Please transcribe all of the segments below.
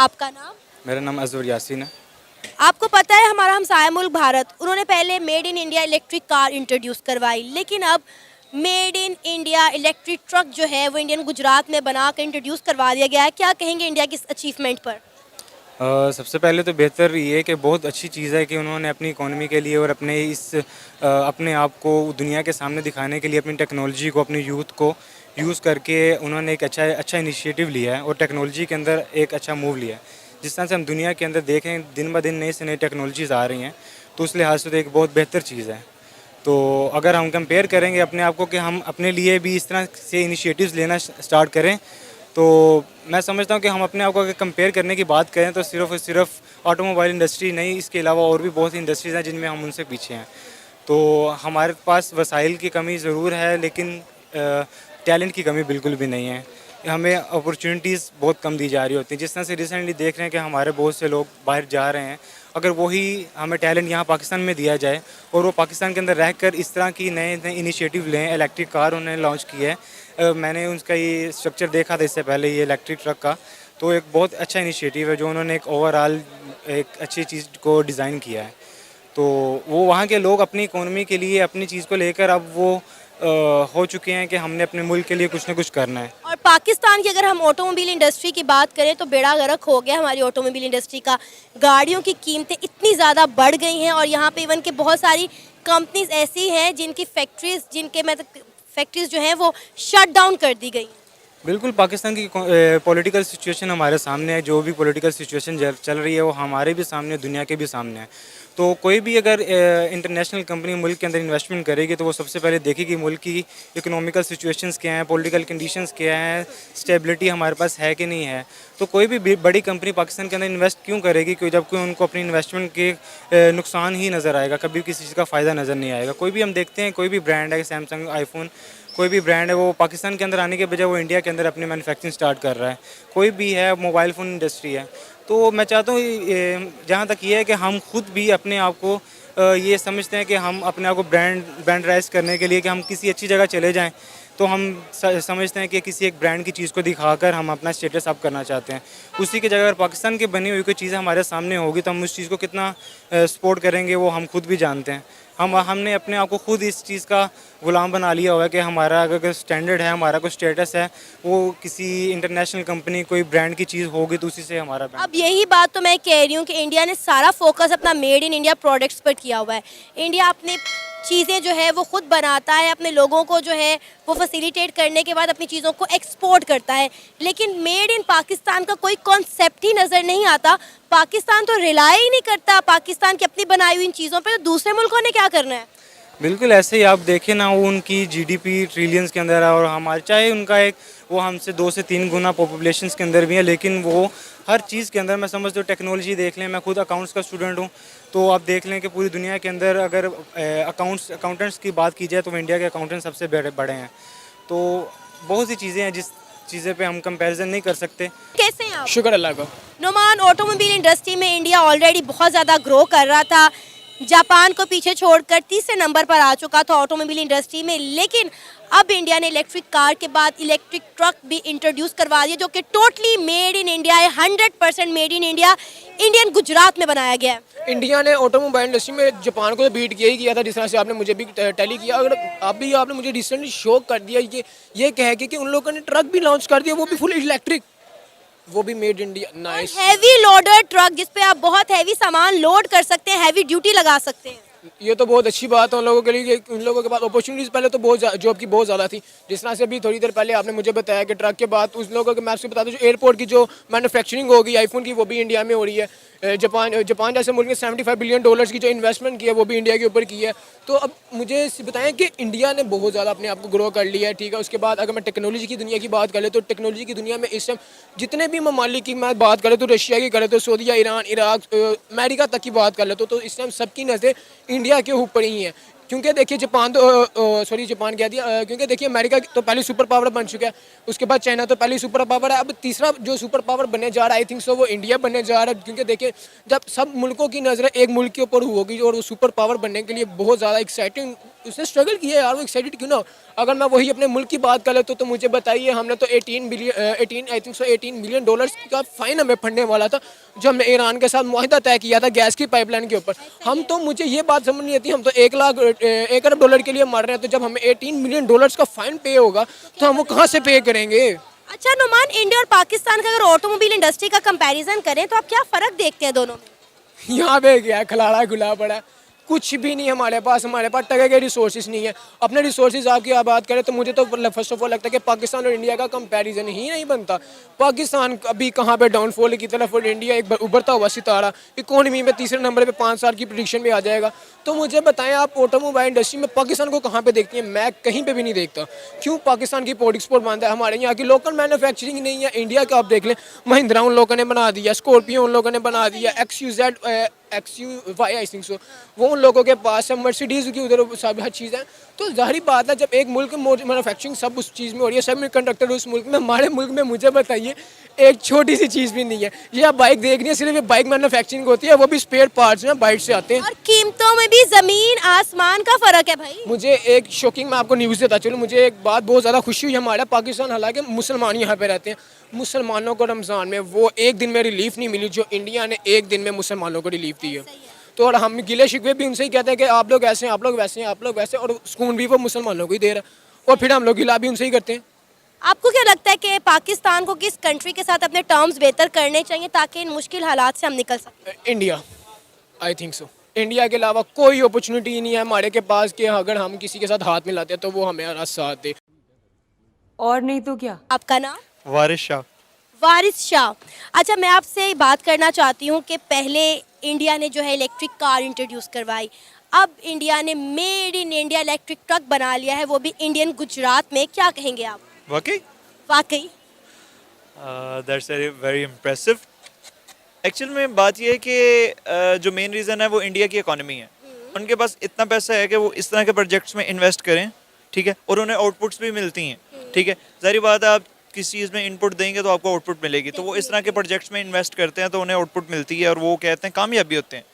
आपका नाम? मेरा नाम अजवर यासीन है। आपको पता है हमारा हमसाया मुल्क भारत, उन्होंने पहले made in India electric car introduce करवाई, लेकिन अब made in India electric truck जो है वो इंडियन गुजरात में बना कर इंट्रोड्यूस करवा दिया गया है। क्या कहेंगे इंडिया की इस अचीवमेंट पर? सबसे पहले तो बेहतर ये है कि बहुत अच्छी चीज़ है कि उन्होंने अपनी इकोनॉमी के लिए और अपने आप को दुनिया के सामने दिखाने के लिए अपनी टेक्नोलॉजी को, अपनी यूथ को यूज़ करके उन्होंने एक अच्छा इनिशिएटिव लिया है और टेक्नोलॉजी के अंदर एक अच्छा मूव लिया है। जिस तरह से हम दुनिया के अंदर देखें, दिन ब दिन नई से नई टेक्नोलॉजीज़ आ रही हैं, तो उस लिहाज से तो एक बहुत बेहतर चीज़ है। तो अगर हम कंपेयर करेंगे अपने आप को कि हम अपने लिए भी इस तरह से इनिशिएटिव्स लेना स्टार्ट करें, तो मैं समझता हूँ कि हम अपने आप को अगर कंपेयर करने की बात करें तो सिर्फ़ और सिर्फ ऑटोमोबाइल इंडस्ट्री नहीं, इसके अलावा और भी बहुत सी इंडस्ट्रीज़ हैं जिनमें हम उनसे पीछे हैं। तो हमारे पास वसाइल की कमी ज़रूर है, लेकिन टैलेंट की कमी बिल्कुल भी नहीं है। हमें अपॉर्चुनिटीज़ बहुत कम दी जा रही होती हैं। जिस तरह से रिसेंटली देख रहे हैं कि हमारे बहुत से लोग बाहर जा रहे हैं, अगर वही हमें टैलेंट यहाँ पाकिस्तान में दिया जाए और वो पाकिस्तान के अंदर रहकर इस तरह की नए नए इनिशिएटिव लें। इलेक्ट्रिक कार उन्होंने लॉन्च की है, मैंने उसका ये स्ट्रक्चर देखा था इससे पहले, ये इलेक्ट्रिक ट्रक का, तो एक बहुत अच्छा इनिशिएटिव है जो उन्होंने एक ओवरऑल एक अच्छी चीज़ को डिज़ाइन किया है। तो वो वहाँ के लोग अपनी इकोनॉमी के लिए अपनी चीज़ को लेकर अब वो हो चुके हैं कि हमने अपने मुल्क के लिए कुछ ना कुछ करना है। और पाकिस्तान की अगर हम ऑटोमोबाइल इंडस्ट्री की बात करें तो बेड़ा गर्क हो गया हमारी ऑटोमोबाइल इंडस्ट्री का। गाड़ियों की कीमतें इतनी ज़्यादा बढ़ गई हैं और यहाँ पे इवन के बहुत सारी कंपनीज ऐसी हैं जिनकी फैक्ट्रीज जो हैं वो शट डाउन कर दी गई। बिल्कुल, पाकिस्तान की पॉलिटिकल सिचुएशन हमारे सामने है। जो भी पॉलिटिकल सिचुएशन चल रही है वो हमारे भी सामने, दुनिया के भी सामने है। तो कोई भी अगर इंटरनेशनल कंपनी मुल्क के अंदर इन्वेस्टमेंट करेगी तो वो सबसे पहले देखेगी मुल्क की इकोनॉमिकल सिचुएशंस क्या हैं, पॉलिटिकल कंडीशंस क्या हैं, स्टेबिलिटी हमारे पास है कि नहीं है। तो कोई भी बड़ी कंपनी पाकिस्तान के अंदर इन्वेस्ट क्यों करेगी, क्यों, जबकि उनको अपनी इन्वेस्टमेंट के नुकसान ही नज़र आएगा, कभी किसी चीज़ का फ़ायदा नज़र नहीं आएगा। कोई भी हम देखते हैं, कोई भी ब्रांड है, सैमसंग, आईफोन, कोई भी ब्रांड है, वो पाकिस्तान के अंदर आने के बजाय वो इंडिया के अंदर अपनी मैन्युफैक्चरिंग स्टार्ट कर रहा है। कोई भी है, मोबाइल फ़ोन इंडस्ट्री है। तो मैं चाहता हूँ जहाँ तक ये है कि हम खुद भी अपने आप को ये समझते हैं कि हम अपने आप को ब्रांडराइज करने के लिए कि हम किसी अच्छी जगह चले जाएं, तो हम समझते हैं कि किसी एक ब्रांड की चीज़ को दिखाकर हम अपना स्टेटस अप करना चाहते हैं। उसी की जगह अगर पाकिस्तान की बनी हुई कोई चीज़ हमारे सामने होगी तो हम उस चीज़ को कितना सपोर्ट करेंगे वो हम खुद भी जानते हैं। हमने अपने आप को खुद इस चीज़ का गुलाम बना लिया हुआ है कि हमारा अगर स्टैंडर्ड है, हमारा कोई स्टेटस है, वो किसी इंटरनेशनल कंपनी, कोई ब्रांड की चीज़ होगी तो उसी से हमारा ब्रांड। अब यही बात तो मैं कह रही हूँ कि इंडिया ने सारा फोकस अपना मेड इन इंडिया प्रोडक्ट्स पर किया हुआ है। इंडिया अपने चीज़ें जो है वो खुद बनाता है, अपने लोगों को जो है वो फैसिलिटेट करने के बाद अपनी चीज़ों को एक्सपोर्ट करता है, लेकिन मेड इन पाकिस्तान का कोई कॉन्सेप्ट ही नज़र नहीं आता। पाकिस्तान तो रिलाई ही नहीं करता पाकिस्तान की अपनी बनाई हुई इन चीज़ों पर, तो दूसरे मुल्कों ने क्या करना है? बिल्कुल ऐसे ही आप देखें ना, वो उनकी जीडीपी ट्रिलियंस के अंदर है और हमारे चाहे उनका एक वो हमसे 2 से 3 गुना पॉपुलेशन के अंदर भी है, लेकिन वो हर चीज़ के अंदर, मैं समझता हूँ टेक्नोलॉजी देख लें, मैं खुद अकाउंट्स का स्टूडेंट हूँ, तो आप देख लें कि पूरी दुनिया के अंदर अगर अकाउंटेंट्स की बात की जाए तो इंडिया के अकाउंटेंट सबसे बड़े हैं। तो बहुत सी चीज़ें हैं जिस चीज़ें पे हम कंपैरिजन नहीं कर सकते। कैसे हैं आप? शुक्र अल्लाह का। नुमान, ऑटोमोबाइल इंडस्ट्री में इंडिया ऑलरेडी बहुत ज़्यादा ग्रो कर रहा था, जापान को पीछे छोड़कर तीसरे नंबर पर आ चुका था ऑटोमोबाइल इंडस्ट्री में, लेकिन अब इंडिया ने इलेक्ट्रिक कार के बाद इलेक्ट्रिक ट्रक भी इंट्रोड्यूस करवा दिया जो कि टोटली मेड इन इंडिया है, 100% made in India, Indian Gujarat में बनाया गया है। इंडिया ने ऑटोमोबाइल इंडस्ट्री में जापान को तो बीट किया ही किया था, जिस तरह से आपने मुझे भी टैली किया। अगर आपने मुझे रिसेंटली शॉक कर दिया ये कह के कि उन लोगों ने ट्रक भी लॉन्च कर दिया, वो भी फुल इलेक्ट्रिक, वो भी made India. Nice. Heavy loader truck जिसपे आप बहुत हैवी सामान लोड कर सकते हैं, हैवी ड्यूटी लगा सकते हैं। ये तो बहुत अच्छी बात है उन लोगों के लिए कि उन लोगों के पास अपॉर्चुनिटीज़ पहले तो बहुत जॉब की बहुत ज़्यादा थी। जिस तरह से अभी थोड़ी देर पहले आपने मुझे बताया कि ट्रक के बाद उस लोगों के, मैं आपसे बता दूं, जो एयरपोर्ट की जो मैन्युफैक्चरिंग होगी आईफोन की, वो भी इंडिया में हो रही है। जापान जैसे मुल्क ने $75 बिलियन की जो इन्वेस्टमेंट की है वो भी इंडिया के ऊपर की है। तो अब मुझे बताएं कि इंडिया ने बहुत ज़्यादा अपने आप को ग्रो कर लिया है, ठीक है। उसके बाद अगर मैं टेक्नोलॉजी की दुनिया की बात करें तो टेक्नोलॉजी की दुनिया में इस टाइम जितने भी ममालिक की मैं बात करें तो रशिया की करें तो सऊदीया, ईरान, इराक, अमेरिका तक की बात कर ले तो इस टाइम सबकी नज़रें इंडिया के ऊपर ही हैं। क्योंकि देखिए जापान कह दिया, क्योंकि देखिए अमेरिका तो पहले सुपर पावर बन चुका है, उसके बाद चाइना तो पहले सुपर पावर है, अब तीसरा जो सुपर पावर बनने जा रहा है आई थिंक सो वो इंडिया बनने जा रहा है। क्योंकि देखिए जब सब मुल्कों की नज़रें एक मुल्क के ऊपर होगी और वो सुपर पावर बनने के लिए बहुत ज़्यादा एक्साइटिंग उसने स्ट्रगल किया यार, वो एक्साइटेड क्यों ना हो। अगर मैं वही अपने मुल्क की बात कर ले तो मुझे बताइए, हमने तो 18 मिलियन डॉलर्स का फाइन हमें फंडने वाला था, जो हमने ईरान के साथ मुआहदा तय किया था गैस की पाइपलाइन के ऊपर। हम तो, मुझे ये बात समझ नहीं आती, हम तो 1 अरब डॉलर के लिए मर रहे हैं, तो जब हमें 18 मिलियन डॉलर्स का फाइन पे होगा तो हम वो कहाँ से पे करेंगे। अच्छा नुमान, इंडिया और पाकिस्तान का अगर ऑटोमोबाइल इंडस्ट्री का कंपैरिजन करें तो आप क्या फ़र्क देखते हैं दोनों में? यहाँ पे क्या है, खिलाड़ा खुला पड़ा है, कुछ भी नहीं हमारे पास टके के रिसोर्सेज नहीं है। अपने रिसोर्सेज आपकी आप बात करें तो मुझे तो फर्स्ट ऑफ ऑल लगता है कि पाकिस्तान और इंडिया का कंपैरिजन ही नहीं बनता। पाकिस्तान अभी कहाँ पे डाउनफॉल की तरफ और इंडिया एक उभरता हुआ सितारा, इकोनॉमी में तीसरे नंबर पे 5 साल की प्रेडिक्शन में आ जाएगा। तो मुझे बताएं, आप ऑटोमोबाइल इंडस्ट्री में पाकिस्तान को कहाँ पे देखती हैं? मैं कहीं पे भी नहीं देखता। क्यों? पाकिस्तान की इम्पोर्ट एक्सपोर्ट बंद है, हमारे यहाँ की लोकल मैन्युफैक्चरिंग नहीं है। इंडिया का आप देख लें, महिंद्रा उन लोगों ने बना दिया, स्कॉर्पियो उन लोगों ने बना दिया, XUV आई थिंक सो, वो उन लोगों के पास है, मर्सिडीज़ की उधर सब हर चीज़ है। तो जाहिर बात है, जब एक मुल्क में मैन्युफैक्चरिंग सब उस चीज़ में हो रही है, सेमी कंडक्टर उस मुल्क में, हमारे मुल्क में मुझे बताइए एक छोटी सी चीज़ भी नहीं है। ये आप बाइक देख रही है, सिर्फ ये बाइक मैन्युफैक्चरिंग होती है, वो भी स्पेयर पार्ट्स में बाइट से आते हैं। और कीमतों में भी ज़मीन आसमान का फ़र्क है भाई। मुझे एक शॉकिंग, मैं आपको न्यूज़ देता चलूँ, मुझे एक बात बहुत ज़्यादा खुशी हुई। हमारा पाकिस्तान, हालांकि मुसलमान यहाँ पे रहते हैं, मुसलमानों को रमज़ान में वो एक दिन में रिलीफ नहीं मिली जो इंडिया ने एक दिन में मुसलमानों को रिलीफ दी है। तो और हम गिले शिकवे भी उनसे ही कहते हैं कि आप लोग ऐसे हैं, आप लोग वैसे हैं, आप लोग वैसे, और सुकून भी वो मुसलमानों को ही दे रहा है, और फिर हम लोग गिला भी उनसे ही करते हैं। आपको क्या लगता है कि पाकिस्तान को किस कंट्री के साथ अपने टर्म्स बेहतर करने चाहिए ताकि इन मुश्किल हालात से हम निकल सकें? India, I think so. India के अलावा कोई अपॉर्चुनिटी नहीं है हमारे के पास कि अगर हम किसी के साथ हाथ मिलाते हैं तो वो हमारा साथ दे। और नहीं तो क्या। आपका नाम? वारिस शाह। वारिस शाह। अच्छा, मैं आपसे बात करना चाहती हूँ कि पहले इंडिया ने जो है इलेक्ट्रिक कार इंट्रोड्यूस करवाई, अब इंडिया ने made in India electric truck बना लिया है, वो भी इंडियन गुजरात में। क्या कहेंगे आप? वाकई वाकई दैट्स वेरी इम्प्रेसिव। एक्चुअल में बात यह है कि जो मेन रीज़न है वो इंडिया की इकोनॉमी है। उनके पास इतना पैसा है कि वो इस तरह के प्रोजेक्ट्स में इन्वेस्ट करें, ठीक है, और उन्हें आउटपुट्स भी मिलती हैं, ठीक है। ज़ाहिर बात है, आप किसी चीज़ में इनपुट देंगे तो आपको आउटपुट मिलेगी, तो वो इस तरह के प्रोजेक्ट्स में इन्वेस्ट करते हैं तो उन्हें आउटपुट मिलती है और वो कहते हैं कामयाबी होते हैं।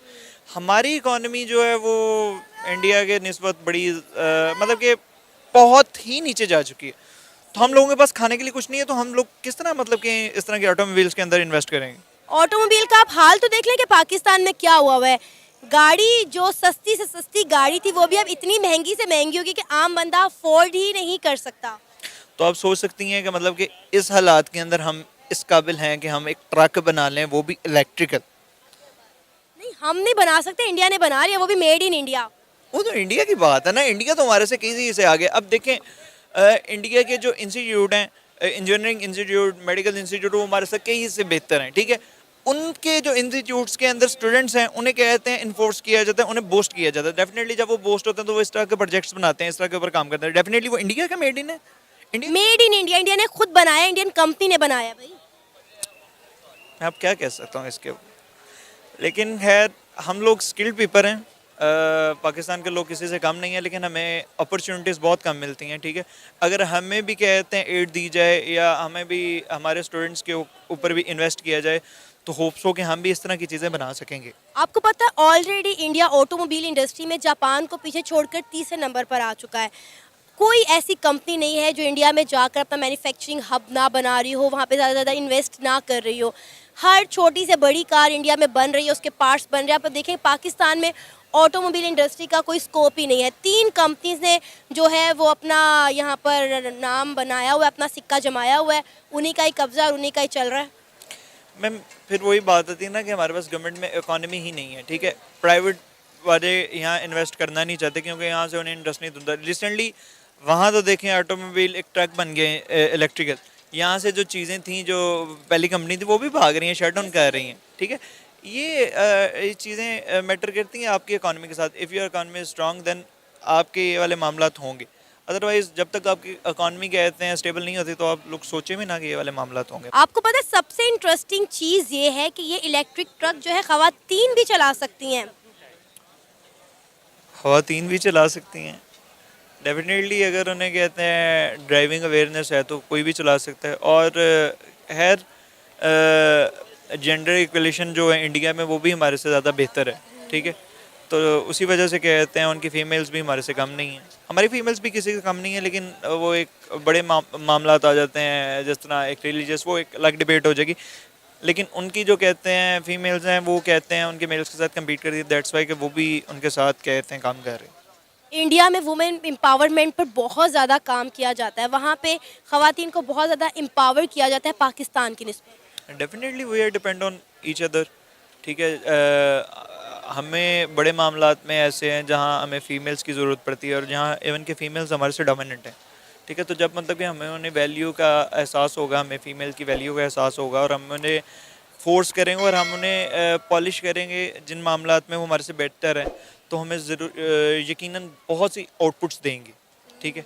हमारी इकोनॉमी जो है वो इंडिया के निस्बत बड़ी मतलब कि बहुत ही नीचे जा चुकी है। तो हम लोगों के पास खाने के लिए कुछ नहीं है, तो हम लोग किस तरह मतलब कि इस तरह के ऑटोमोबाइल्स के अंदर इन्वेस्ट करेंगे? ऑटोमोबाइल का आप हाल तो देख लें कि पाकिस्तान में क्या हुआ है। गाड़ी जो सस्ती से सस्ती गाड़ी थी वो भी अब इतनी महंगी से महंगी होगी कि आम बंदा अफोर्ड ही नहीं कर सकता। तो आप सोच सकती हैं कि मतलब कि इस हालात के अंदर हम इस काबिल हैं कि हम एक ट्रक बना लें, वो भी इलेक्ट्रिकल। नहीं, हम नहीं बना सकते, इंडिया ने बना लिया, वो भी मेड इन इंडिया। वो तो इंडिया की बात है ना, इंडिया तो हमारे से किसी से आगे। अब देखें इंडिया के जो इंस्टीट्यूट हैं, इंजीनियरिंग इंस्टीट्यूट, मेडिकल इंस्टीट्यूट, वो हमारे से कई से बेहतर हैं, ठीक है। उनके जो इंस्टीट्यूट्स के अंदर स्टूडेंट्स हैं उन्हें कहते हैं इन्फोर्स किया जाता है, उन्हें बूस्ट किया जाता है। डेफिनेटली जब वो बूस्ट होते हैं तो वो इस तरह के प्रोजेक्ट्स बनाते हैं, इस तरह के ऊपर काम करते हैं। डेफिनेटली वो इंडिया का मेड इन है। India made in India, India ने खुद बनाया, इंडियन कंपनी ने बनाया भाई। मैं अब क्या कह सकता हूँ इसके ऊपर, लेकिन खैर हम लोग स्किल्ड पीपल हैं। पाकिस्तान के लोग किसी से कम नहीं है, लेकिन हमें अपॉर्चुनिटीज़ बहुत कम मिलती हैं, ठीक है। अगर हमें भी कहते हैं एड दी जाए या हमें भी हमारे स्टूडेंट्स के ऊपर भी इन्वेस्ट किया जाए तो होप्स हो कि हम भी इस तरह की चीज़ें बना सकेंगे। आपको पता है ऑलरेडी इंडिया ऑटोमोबाइल इंडस्ट्री में जापान को पीछे छोड़कर तीसरे नंबर पर आ चुका है। कोई ऐसी कंपनी नहीं है जो इंडिया में जाकर अपना मैन्युफैक्चरिंग हब ना बना रही हो, वहाँ पे ज़्यादा इन्वेस्ट ना कर रही हो। हर छोटी से बड़ी कार इंडिया में बन रही है, उसके पार्ट्स बन रहे हैं। आप देखें पाकिस्तान में ऑटोमोबाइल इंडस्ट्री का कोई स्कोप ही नहीं है। 3 कंपनीज ने जो है वो अपना यहाँ पर नाम बनाया हुआ है, अपना सिक्का जमाया हुआ है, उन्हीं का ही कब्जा और उन्हीं का ही चल रहा है। मैम फिर वही बात आती है ना कि हमारे पास गवर्नमेंट में इकोनॉमी ही नहीं है, ठीक है। प्राइवेट वाले यहाँ इन्वेस्ट करना नहीं चाहते क्योंकि यहाँ से उन्हें इंटरेस्ट नहीं होता। रिसेंटली वहाँ तो देखें ऑटोमोबाइल एक ट्रक बन गए इलेक्ट्रिकल। यहाँ से जो चीज़ें थी, जो पहली कंपनी थी, वो भी भाग रही हैं, शट डाउन कर रही हैं, ठीक है। ये चीज़ें मैटर करती हैं आपकी इकोनॉमी के साथ। If your economy is strong then आपके ये वाले मामला होंगे। अदरवाइज़ जब तक आपकी इकोनॉमी कहते हैं स्टेबल नहीं होती तो आप लोग सोचे भी ना कि ये वाले मामला होंगे। आपको पता है सबसे इंटरेस्टिंग चीज़ ये है कि ये इलेक्ट्रिक ट्रक जो है ख़वातीन भी चला सकती हैं। ख़वातीन भी चला सकती हैं डेफिनेटली, अगर उन्हें कहते हैं ड्राइविंग अवेयरनेस है तो कोई भी चला सकता है। और खैर जेंडर इक्वलेशन जो है इंडिया में वो भी हमारे से ज़्यादा बेहतर है, ठीक है। तो उसी वजह से कहते हैं उनकी फ़ीमेल्स भी हमारे से कम नहीं हैं, हमारी फ़ीमेल्स भी किसी से कम नहीं है, लेकिन वो एक बड़े मामलात आ जाते हैं, जिस तरह एक रिलीजियस, वो एक अलग डिबेट हो जाएगी। लेकिन उनकी जो कहते हैं फीमेल्स हैं, वो कहते हैं उनके मेल्स के साथ कम्पीट कर रही है, दैट्स वाई कि वो भी उनके साथ कहते हैं काम कर रहे हैं। इंडिया में वुमेन एम्पावरमेंट पर बहुत ज़्यादा काम किया जाता है, वहाँ पे ख़वातीन को बहुत ज़्यादा एम्पावर किया जाता है पाकिस्तान की निस्बत। Definitely we are depend on each other, ठीक है। हमें बड़े मामलात में ऐसे हैं जहाँ हमें फ़ीमेल्स की ज़रूरत पड़ती है और जहाँ इवन के फ़ीमेल्स हमारे से डोमिनेंट हैं, ठीक है। तो जब मतलब कि हमें उन्हें वैल्यू का एहसास होगा, हमें फ़ीमेल की वैल्यू का एहसास होगा और हम उन्हें फोर्स करेंगे और हम उन्हें पॉलिश करेंगे जिन मामलात में वो हमारे से बेहतर हैं, तो हमें ज़रूर यकीनन बहुत सी आउटपुट्स देंगे, ठीक है,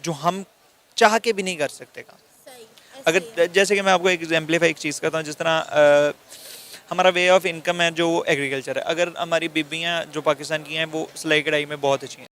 जो हम चाह के भी नहीं कर सकते काम। अगर जैसे कि मैं आपको एक एग्जाम्पलीफाई एक चीज़ करता हूँ, जिस तरह हमारा वे ऑफ इनकम है जो एग्रीकल्चर है। अगर हमारी बीबियाँ जो पाकिस्तान की हैं वो सिलाई कढ़ाई में बहुत अच्छी हैं,